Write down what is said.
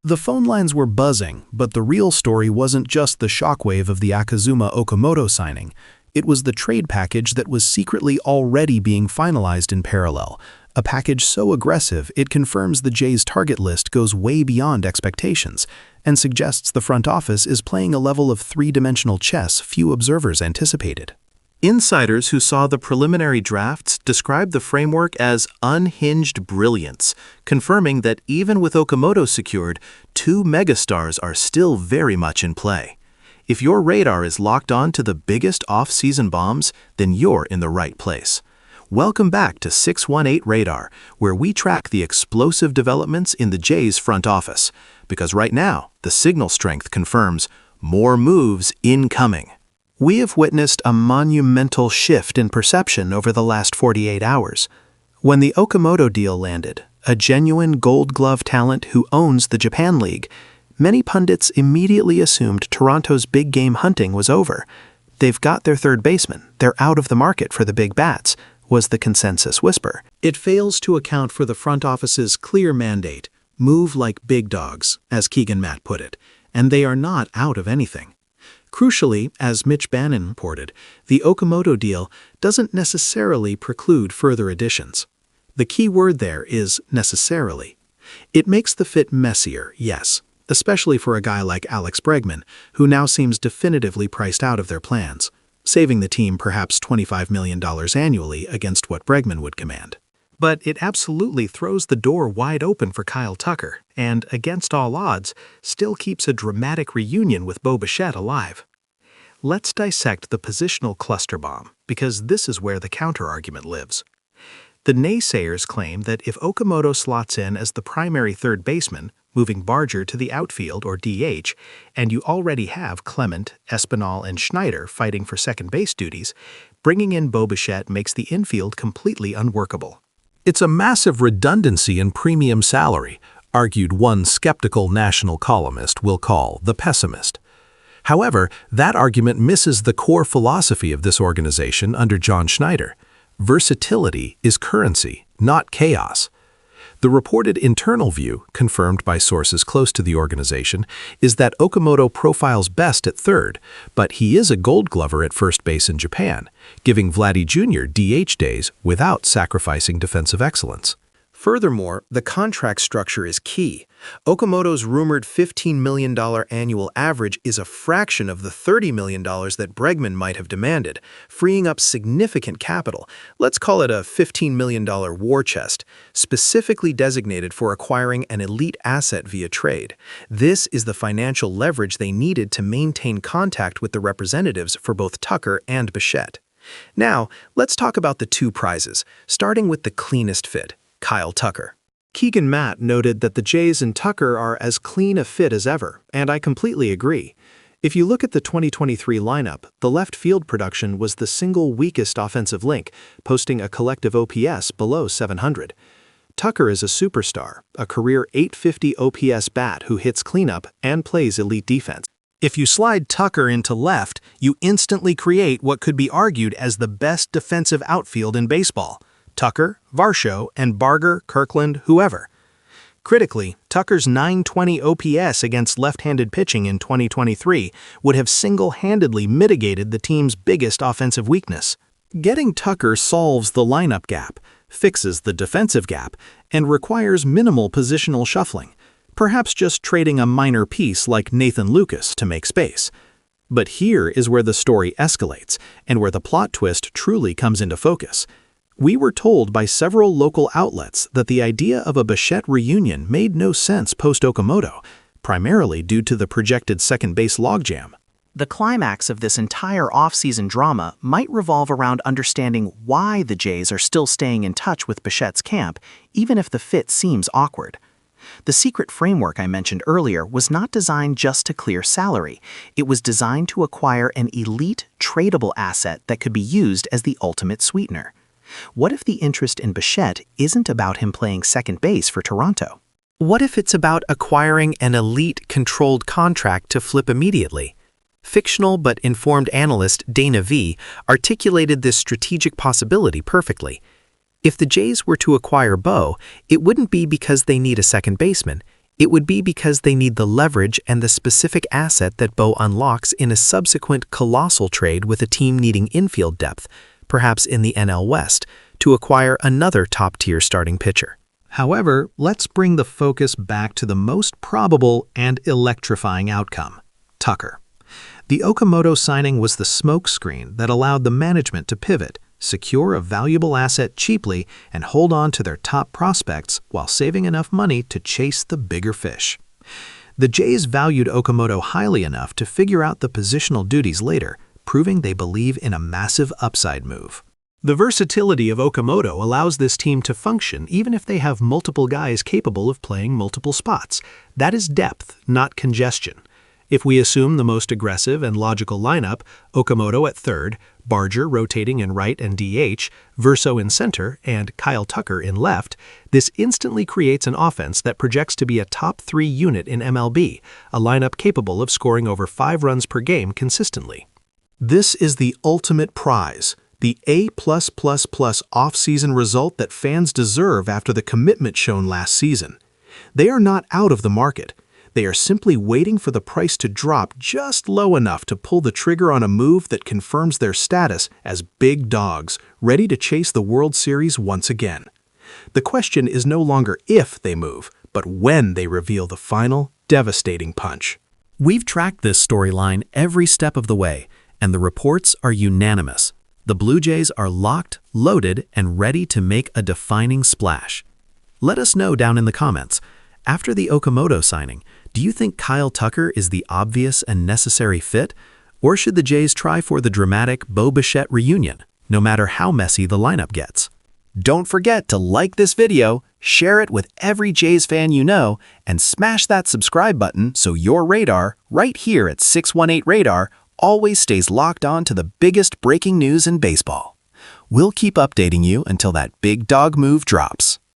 The phone lines were buzzing, but the real story wasn't just the shockwave of the Akazuma Okamoto signing. It was the trade package that was secretly already being finalized in parallel, a package so aggressive it confirms the Jays' target list goes way beyond expectations and suggests the front office is playing a level of three-dimensional chess few observers anticipated. Insiders who saw the preliminary drafts described the framework as unhinged brilliance, confirming that even with Okamoto secured, two megastars are still very much in play. If your radar is locked on to the biggest off-season bombs, then you're in the right place. Welcome back to 618 Radar, where we track the explosive developments in the Jays front office, because right now, the signal strength confirms more moves incoming. We have witnessed a monumental shift in perception over the last 48 hours. When the Okamoto deal landed, a genuine Gold Glove talent who owns the Japan League, many pundits immediately assumed Toronto's big game hunting was over. They've got their third baseman, they're out of the market for the big bats, was the consensus whisper. It fails to account for the front office's clear mandate, move like big dogs, as Keegan Matt put it, and they are not out of anything. Crucially, as Mitch Bannon reported, the Okamoto deal doesn't necessarily preclude further additions. The key word there is necessarily. It makes the fit messier, yes, especially for a guy like Alex Bregman, who now seems definitively priced out of their plans, saving the team perhaps $25 million annually against what Bregman would command. But it absolutely throws the door wide open for Kyle Tucker, and, against all odds, still keeps a dramatic reunion with Bo Bichette alive. Let's dissect the positional cluster bomb, because this is where the counter-argument lives. The naysayers claim that if Okamoto slots in as the primary third baseman, moving Barger to the outfield or DH, and you already have Clement, Espinal, and Schneider fighting for second base duties, bringing in Bo Bichette makes the infield completely unworkable. It's a massive redundancy in premium salary, argued one skeptical national columnist we'll call the pessimist. However, that argument misses the core philosophy of this organization under John Schneider. Versatility is currency, not chaos. The reported internal view, confirmed by sources close to the organization, is that Okamoto profiles best at third, but he is a Gold Glover at first base in Japan, giving Vladdy Jr. DH days without sacrificing defensive excellence. Furthermore, the contract structure is key. Okamoto's rumored $15 million annual average is a fraction of the $30 million that Bregman might have demanded, freeing up significant capital. Let's call it a $15 million war chest, specifically designated for acquiring an elite asset via trade. This is the financial leverage they needed to maintain contact with the representatives for both Tucker and Bichette. Now, let's talk about the two prizes, starting with the cleanest fit. Kyle Tucker. Keegan Matt noted that the Jays and Tucker are as clean a fit as ever, and I completely agree. If you look at the 2023 lineup, the left field production was the single weakest offensive link, posting a collective OPS below 700. Tucker is a superstar, a career .850 OPS bat who hits cleanup and plays elite defense. If you slide Tucker into left, you instantly create what could be argued as the best defensive outfield in baseball. Tucker, Varsho, and Barger, Kirkland, whoever. Critically, Tucker's .920 OPS against left-handed pitching in 2023 would have single-handedly mitigated the team's biggest offensive weakness. Getting Tucker solves the lineup gap, fixes the defensive gap, and requires minimal positional shuffling, perhaps just trading a minor piece like Nathan Lucas to make space. But here is where the story escalates, and where the plot twist truly comes into focus. We were told by several local outlets that the idea of a Bichette reunion made no sense post-Okamoto, primarily due to the projected second base logjam. The climax of this entire off-season drama might revolve around understanding why the Jays are still staying in touch with Bichette's camp, even if the fit seems awkward. The secret framework I mentioned earlier was not designed just to clear salary. It was designed to acquire an elite, tradable asset that could be used as the ultimate sweetener. What if the interest in Bichette isn't about him playing second base for Toronto? What if it's about acquiring an elite, controlled contract to flip immediately? Fictional but informed analyst Dana V. articulated this strategic possibility perfectly. If the Jays were to acquire Bo, it wouldn't be because they need a second baseman. It would be because they need the leverage and the specific asset that Bo unlocks in a subsequent colossal trade with a team needing infield depth, perhaps in the NL West, to acquire another top-tier starting pitcher. However, let's bring the focus back to the most probable and electrifying outcome: Tucker. The Okamoto signing was the smokescreen that allowed the management to pivot, secure a valuable asset cheaply, and hold on to their top prospects while saving enough money to chase the bigger fish. The Jays valued Okamoto highly enough to figure out the positional duties later, proving they believe in a massive upside move. The versatility of Okamoto allows this team to function even if they have multiple guys capable of playing multiple spots. That is depth, not congestion. If we assume the most aggressive and logical lineup, Okamoto at third, Barger rotating in right and DH, Verso in center, and Kyle Tucker in left, this instantly creates an offense that projects to be a top 3 unit in MLB, a lineup capable of scoring over 5 runs per game consistently. This is the ultimate prize, the A+++ off-season result that fans deserve after the commitment shown last season. They are not out of the market. They are simply waiting for the price to drop just low enough to pull the trigger on a move that confirms their status as big dogs, ready to chase the World Series once again. The question is no longer if they move, but when they reveal the final, devastating punch. We've tracked this storyline every step of the way, and the reports are unanimous. The Blue Jays are locked, loaded, and ready to make a defining splash. Let us know down in the comments. After the Okamoto signing, do you think Kyle Tucker is the obvious and necessary fit? Or should the Jays try for the dramatic Bo Bichette reunion, no matter how messy the lineup gets? Don't forget to like this video, share it with every Jays fan you know, and smash that subscribe button so your radar, right here at 618 Radar, always stays locked on to the biggest breaking news in baseball. We'll keep updating you until that big dog move drops.